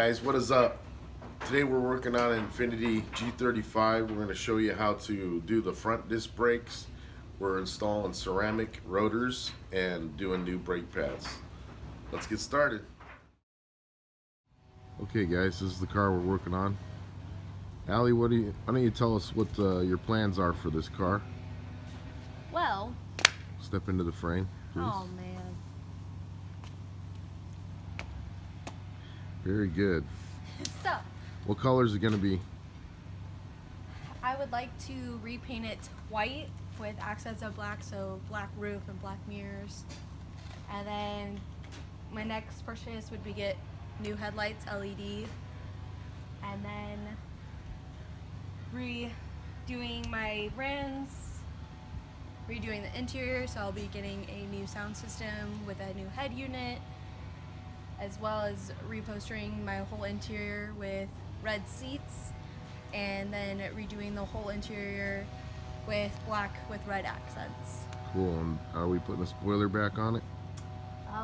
guys, what is up? Today we're working on an Infinity G35. We're going to show you how to do the front disc brakes. We're installing ceramic rotors and doing new brake pads. Let's get started. Okay guys, this is the car we're working on. Allie, why don't you tell us what your plans are for this car? Well, step into the frame, please. Oh man. Very good. So, what color is it going to be? I would like to repaint it white with accents of black, so black roof and black mirrors. And then my next purchase would be get new headlights, LED. And then redoing my rims, redoing the interior, so I'll be getting a new sound system with a new head unit, as well as repostering my whole interior with red seats, and then redoing the whole interior with black with red accents. Cool. And are we putting a spoiler back on it?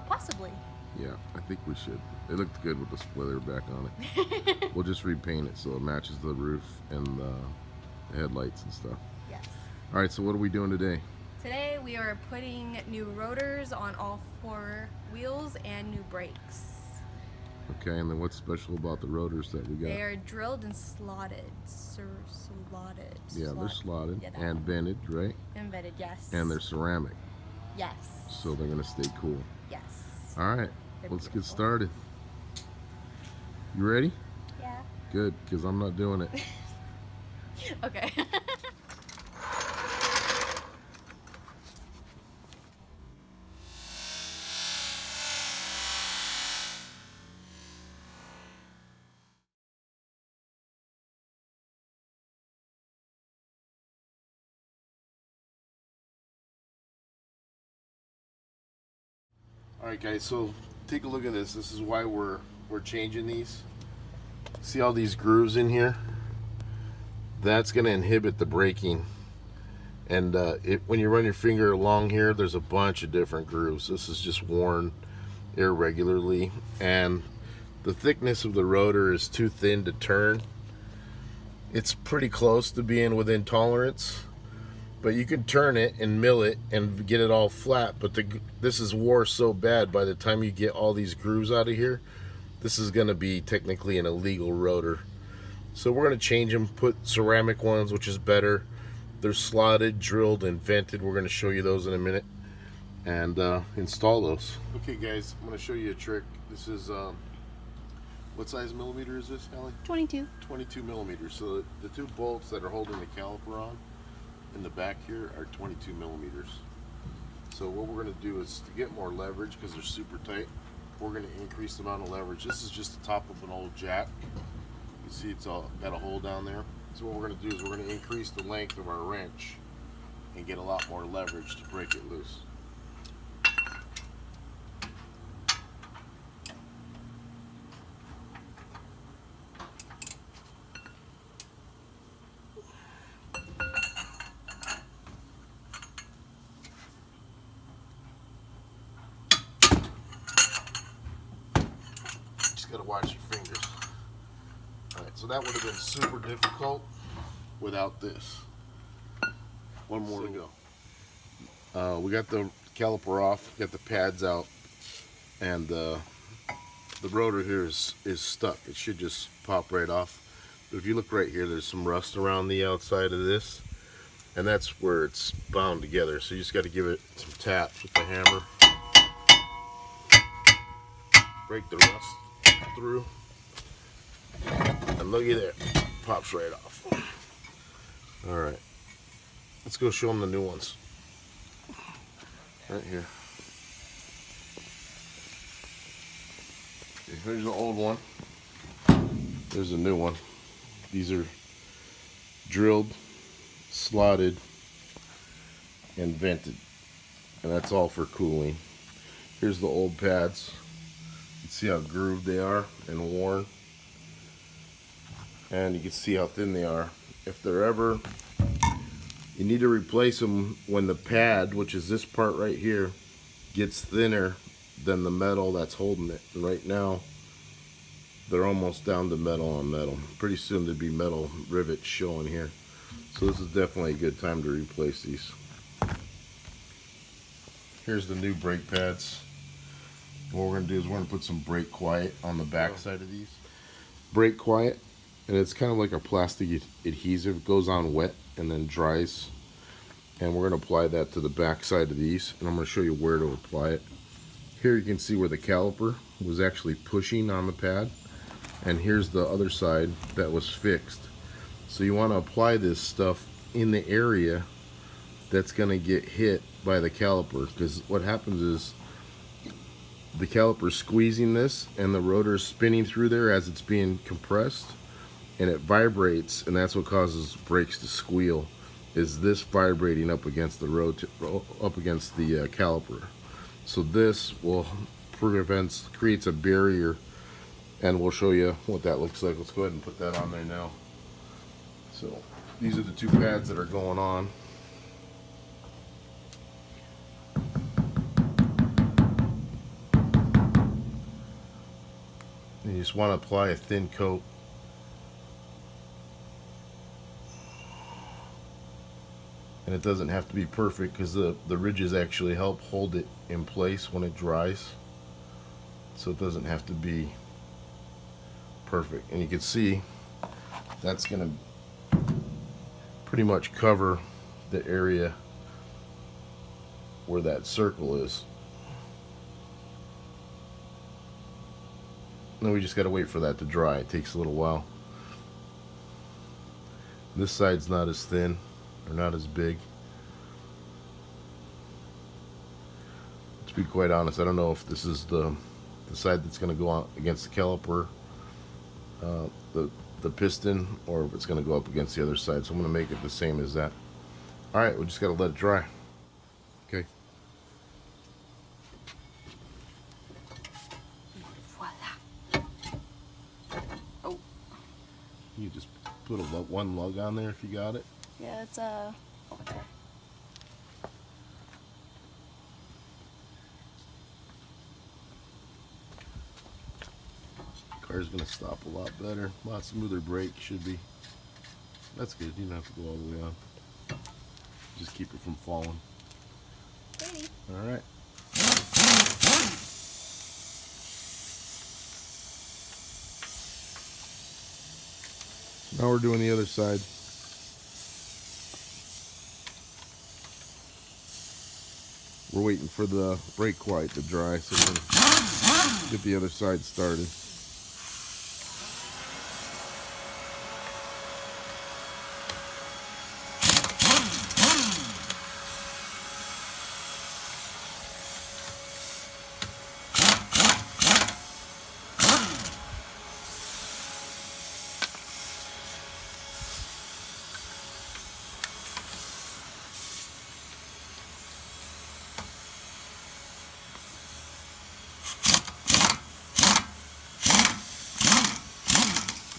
Possibly. Yeah, I think we should. It looked good with the spoiler back on it. We'll just repaint it so it matches the roof and the headlights and stuff. Yes. All right, so what are we doing today? Today we are putting new rotors on all 4 wheels and new brakes. Okay, and then what's special about the rotors that we got? They are drilled and slotted. Slotted. Yeah, they're slotted yeah, and vented, right? And vented, yes. And they're ceramic. Yes. So they're going to stay cool. Yes. All right, let's get started. You ready? Yeah. Good, because I'm not doing it. Okay. Alright guys, so take a look at this. This is why we're changing these. See all these grooves in here? That's going to inhibit the braking. And when you run your finger along here, there's a bunch of different grooves. This is just worn irregularly. And the thickness of the rotor is too thin to turn. It's pretty close to being within tolerance. But you can turn it and mill it and get it all flat, but this is wore so bad, by the time you get all these grooves out of here, this is going to be technically an illegal rotor. So we're going to change them, put ceramic ones, which is better. They're slotted, drilled, and vented. We're going to show you those in a minute and install those. Okay guys, I'm going to show you a trick. This is, what size millimeter is this, Allie? 22. 22 millimeters. So the 2 bolts that are holding the caliper on in the back here are 22 millimeters. So what we're going to do is, to get more leverage, because they're super tight, we're going to increase the amount of leverage. This is just the top of an old jack. You see it's all got a hole down there. So what we're going to do is we're going to increase the length of our wrench and get a lot more leverage to break it loose. Got to watch your fingers. Alright, so that would have been super difficult without this. One more to go. We got the caliper off, got the pads out, and the rotor here is stuck. It should just pop right off. But if you look right here, there's some rust around the outside of this, and that's where it's bound together. So you just got to give it some taps with the hammer. Break the rust through, and looky there, pops right off. All right, let's go show them the new ones. Right here. Okay, here's the old one. There's a new one. These are drilled, slotted, and vented, and that's all for cooling. Here's the old pads. See how grooved they are and worn, and you can see how thin they are. If they're ever, you need to replace them when the pad, which is this part right here, gets thinner than the metal that's holding it. And right now they're almost down to metal on metal. Pretty soon there'd be metal rivets showing here. So this is definitely a good time to replace these. Here's the new brake pads. What we're going to do is we're going to put some brake quiet on the back side of these. Brake quiet, and it's kind of like a plastic adhesive. It goes on wet and then dries. And we're going to apply that to the back side of these, and I'm going to show you where to apply it. Here you can see where the caliper was actually pushing on the pad, and here's the other side that was fixed. So you want to apply this stuff in the area that's going to get hit by the caliper, because what happens is the caliper squeezing this and the rotor is spinning through there as it's being compressed, and it vibrates, and that's what causes brakes to squeal, is this vibrating up against the caliper. So this will creates a barrier, and we'll show you what that looks like. Let's go ahead and put that on there now. So these are the two pads that are going on. And you just want to apply a thin coat. And it doesn't have to be perfect, because the ridges actually help hold it in place when it dries. So it doesn't have to be perfect. And you can see that's going to pretty much cover the area where that circle is. Now we just got to wait for that to dry. It takes a little while. This side's not as thin, or not as big. To be quite honest, I don't know if this is the side that's going to go on against the caliper, the piston, or if it's going to go up against the other side. So I'm going to make it the same as that. Alright, we just got to let it dry. Okay. Voila. Oh. You just put one lug on there if you got it. Yeah, it's over there. Car's gonna stop a lot better, a lot smoother brake should be. That's good. You don't have to go all the way on. Just keep it from falling. Ready. All right. Now we're doing the other side. We're waiting for the brake quiet to dry, so we're gonna get the other side started.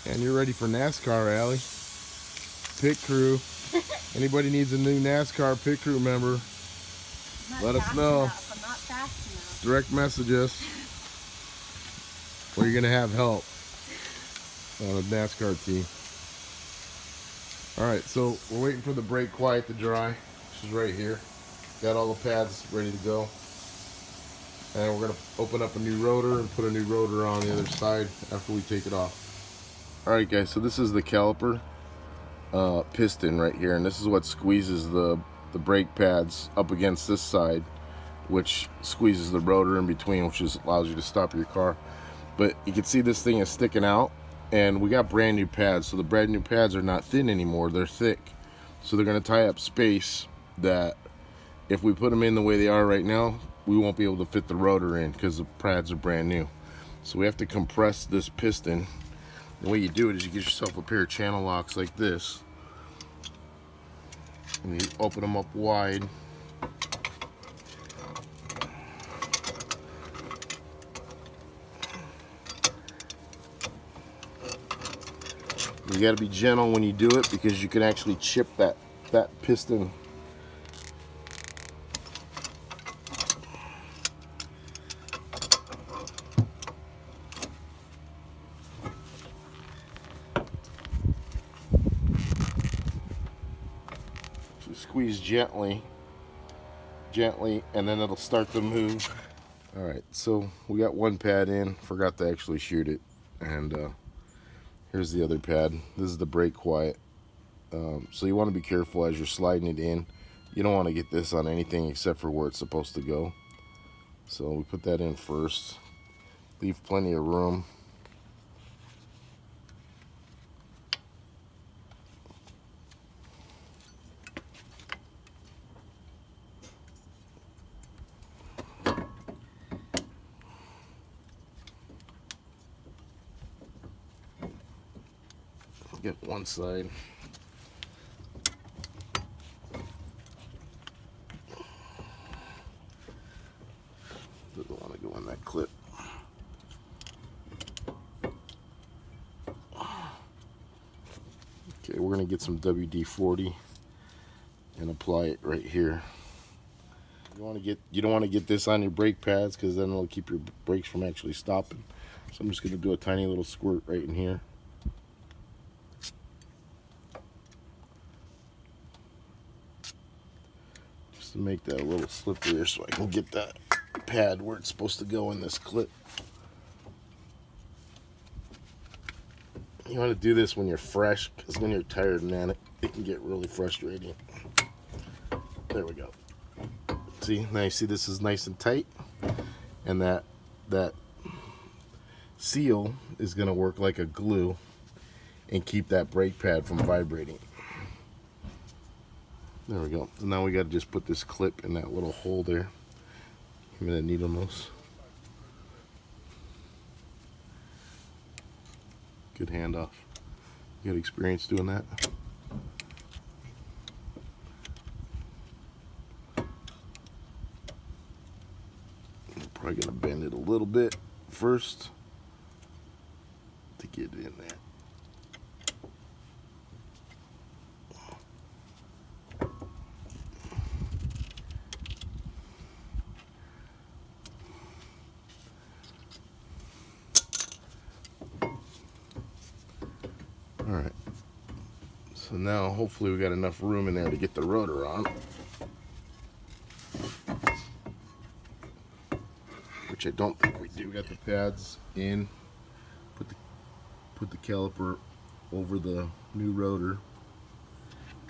And you're ready for NASCAR, Allie. Pit crew. Anybody needs a new NASCAR pit crew member, let us know. I'm not fast enough. Direct message us. Or you're gonna have help on a NASCAR team. Alright, so we're waiting for the brake quiet to dry, which is right here. Got all the pads ready to go. And we're gonna open up a new rotor and put a new rotor on the other side after we take it off. Alright guys, so this is the caliper piston right here, and this is what squeezes the brake pads up against this side, which squeezes the rotor in between, which allows you to stop your car. But you can see this thing is sticking out, and we got brand new pads, so the brand new pads are not thin anymore, they're thick. So they're going to tie up space that if we put them in the way they are right now, we won't be able to fit the rotor in because the pads are brand new. So we have to compress this piston. The way you do it is you get yourself a pair of channel locks like this, and you open them up wide. You got to be gentle when you do it, because you can actually chip that piston. squeeze gently, and then it'll start to move. All right, so we got one pad in, forgot to actually shoot it, and here's the other pad. This is the brake quiet. So you want to be careful as you're sliding it in. You don't want to get this on anything except for where it's supposed to go. So we put that in first. Leave plenty of room. Get one side. Doesn't want to go in that clip. Okay, we're going to get some WD-40 and apply it right here. You don't want to get this on your brake pads because then it'll keep your brakes from actually stopping. So I'm just going to do a tiny little squirt right in here. Just to make that a little slipperier so I can get that pad where it's supposed to go in this clip. You want to do this when you're fresh, because when you're tired, man, it can get really frustrating. There we go. See, now you see this is nice and tight, and that seal is going to work like a glue and keep that brake pad from vibrating. There we go. So now we got to just put this clip in that little hole there. Give me that needle nose. Good handoff. You got experience doing that? I'm probably gonna bend it a little bit first to get it in there. All right, so now hopefully we got enough room in there to get the rotor on, which I don't think we do. We got the pads in, put the caliper over the new rotor,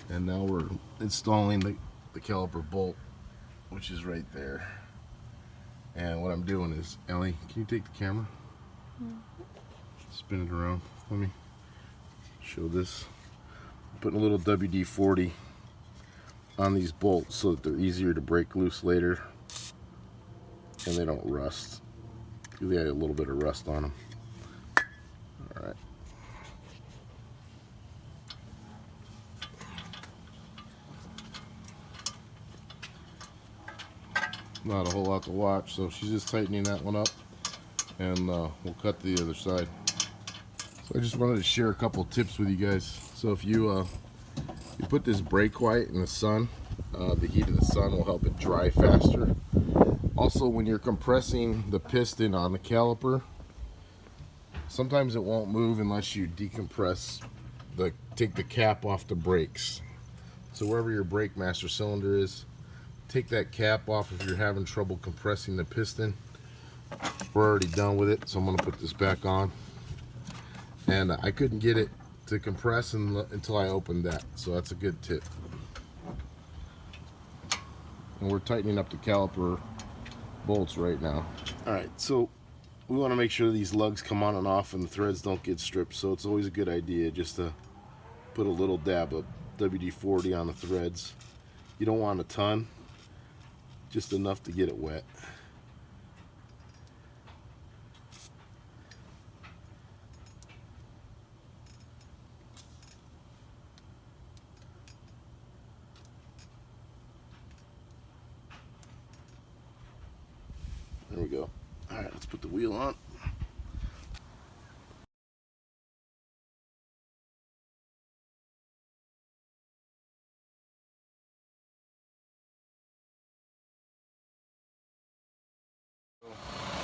and now we're installing the caliper bolt, which is right there. And what I'm doing is, Ellie, can you take the camera? Spin it around. Let me show this. I'm putting a little WD-40 on these bolts so that they're easier to break loose later and they don't rust. They got a little bit of rust on them. All right. Not a whole lot to watch, so she's just tightening that one up, and we'll cut the other side. So I just wanted to share a couple tips with you guys. So if you put this brake quiet in the sun, the heat of the sun will help it dry faster. Also, when you're compressing the piston on the caliper, sometimes it won't move unless you decompress, take the cap off the brakes. So wherever your brake master cylinder is, take that cap off if you're having trouble compressing the piston. We're already done with it, so I'm going to put this back on. And I couldn't get it to compress until I opened that, so that's a good tip. And we're tightening up the caliper bolts right now. Alright, so we want to make sure these lugs come on and off and the threads don't get stripped, so it's always a good idea just to put a little dab of WD-40 on the threads. You don't want a ton, just enough to get it wet. There we go. Alright, let's put the wheel on.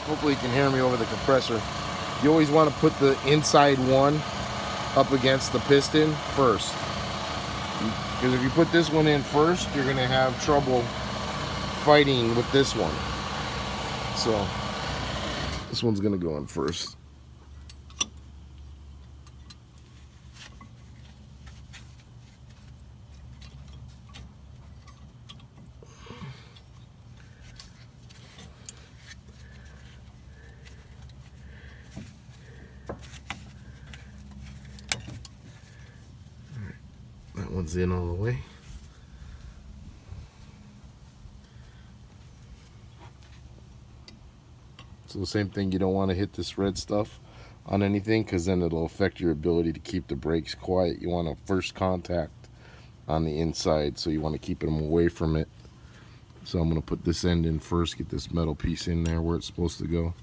Hopefully you can hear me over the compressor. You always want to put the inside one up against the piston first. Because if you put this one in first, you're going to have trouble fighting with this one. So this one's going to go in first. That one's in all the way. So the same thing, you don't want to hit this red stuff on anything because then it'll affect your ability to keep the brakes quiet. You want a first contact on the inside, so you want to keep them away from it. So I'm going to put this end in first, get this metal piece in there where it's supposed to go.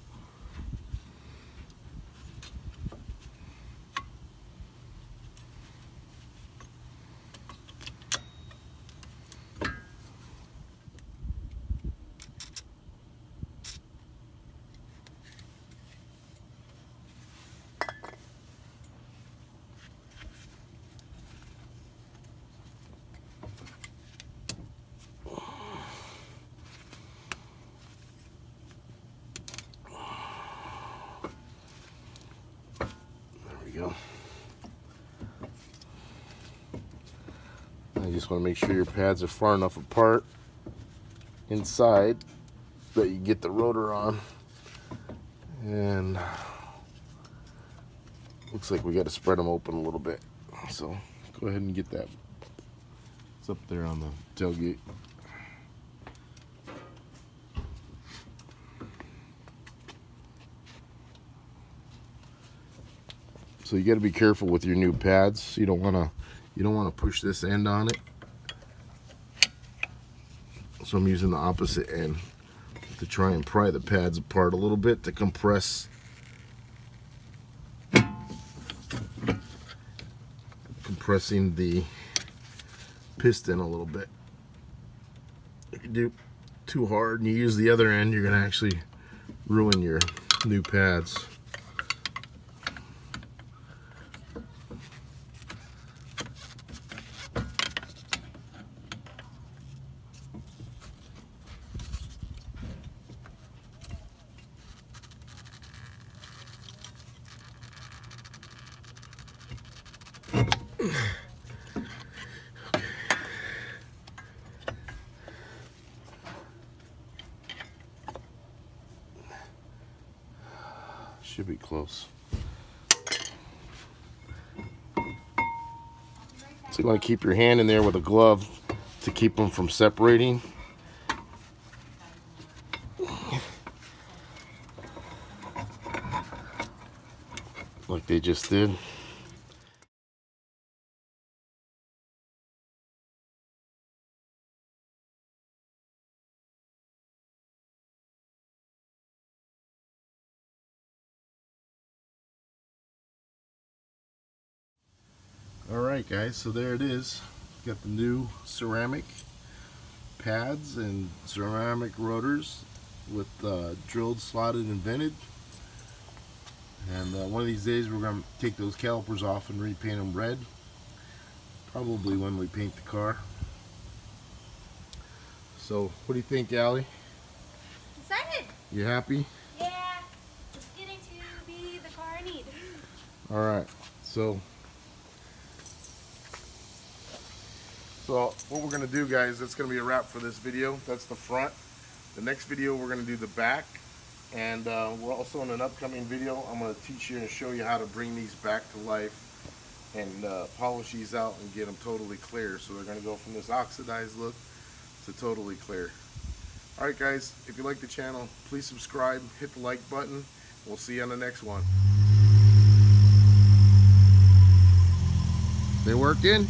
Go. I just want to make sure your pads are far enough apart inside that you get the rotor on. And looks like we got to spread them open a little bit. So go ahead and get that. It's up there on the tailgate. So you got to be careful with your new pads. You don't want to push this end on it. So I'm using the opposite end to try and pry the pads apart a little bit to compressing the piston a little bit. If you do too hard and you use the other end, you're going to actually ruin your new pads. Should be close. So you want to keep your hand in there with a glove to keep them from separating. Like they just did. Alright guys, so there it is. Got the new ceramic pads and ceramic rotors with drilled, slotted, and vented. And one of these days we're going to take those calipers off and repaint them red. Probably when we paint the car. So what do you think, Allie? Excited! You happy? Yeah, it's getting to be the car I need. Alright, so what we're going to do, guys, that's going to be a wrap for this video. That's the front. The next video we're going to do the back, and we're also in an upcoming video I'm going to teach you and show you how to bring these back to life and polish these out and get them totally clear. So they're going to go from this oxidized look to totally clear. Alright guys, if you like the channel, please subscribe, hit the like button. We'll see you on the next one. They working?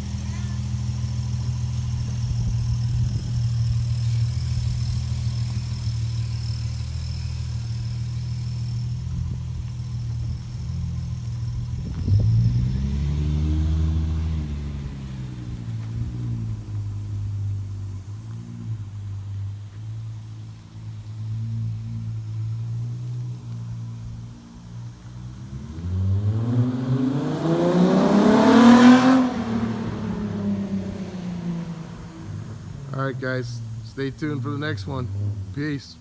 right, guys. Stay tuned for the next one. Peace.